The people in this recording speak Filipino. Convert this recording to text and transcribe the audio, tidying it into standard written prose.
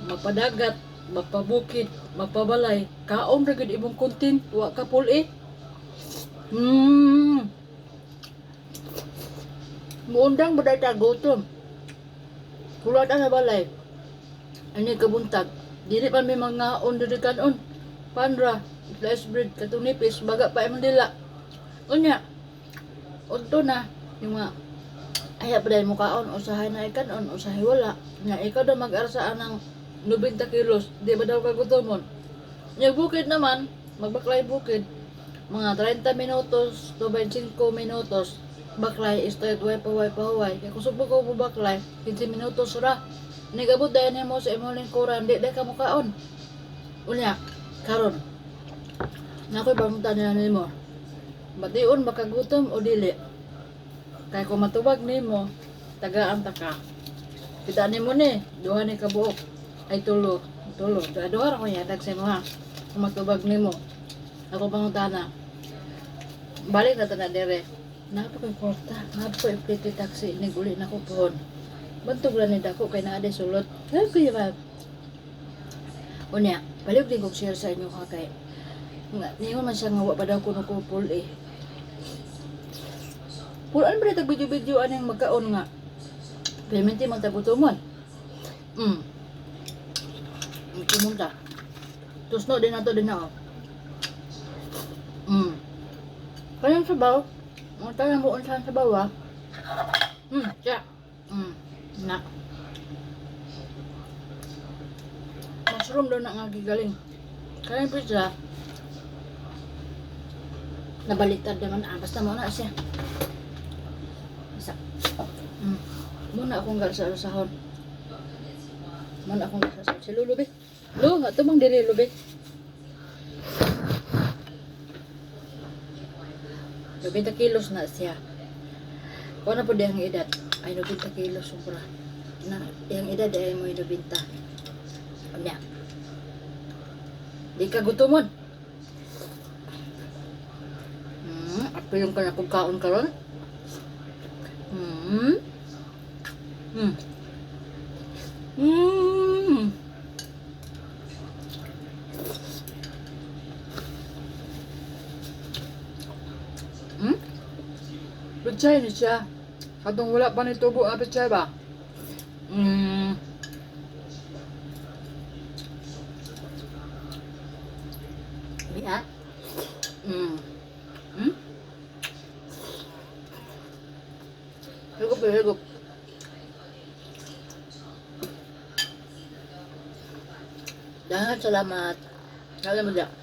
mapadagat, mapabukid, mapabalay, kaon ra gid imong content, wa ka puli. Muundang ba ta gutom? Kulat ang balay. Ani kabuntag. Dili pa may mga on diri kanon. Panra, slice bread, katong nipis, baga pa imong dila. Unya. Unto na yung mga ay pa dahil mo kaon, usahay na ikanon, usahay wala. Nya ikaw daw mag-arsa ng 90 kilos, di ba daw kagutomon? Yung bukid naman, magbaklay bukid, mga 30 minutos to 25 minutos, baklay, straight way pa huway. Kaya kung subok ko baklay, 15 minutos ra. Nigabot dahil mo sa imong lingkuran, di dahil ka mo kaon. Unya, karon na ako'y bangutan nila nimo. Batiun makagutom o dili? Kaya kung matubag nimo, tagaan ta ka. Kita nimo ni, duha ni kabuok. Ay tulo. Duha ra ko yadag sa imo ha. Kung matubag nimo. Ako pangutana. Balik na ta na dire. Napa ko'y kwarta, napa ko'y pretty taxi, niguli na ko pohon. Bantog lang ni dako kay naa de sulot. Kaya ko ba? Unya, balik din kong share sa inyo ha kay. Ningon man siya nga wa pa daw kuno ko pool eh. Pulaan ba ito video-video anong magkaon nga? Pilimenti magtagutumon. Kumunta. Tusno din na to din na oh. Kayang sabaw. Mga tayo mo unsahan sabaw ah. Siya. Na. Mushroom daw na nga gigaling. Kayang pizza. Nabaliktad naman basta mo na siya. Muna akong galasahon. Si Lulu be. Lu, ato bang diri Lulu be. 90 kilos na siya. Kung na po diyang edad, ay 90 kilos sobra. Na, diyang edad ay mo 90. Anya. Di ka gutomon. Apa yung kanakong kaon karon? Pechay ni siya. Katong wala pa ni tubo na pechay ba? Ya. Higup. Salamat. Salamat.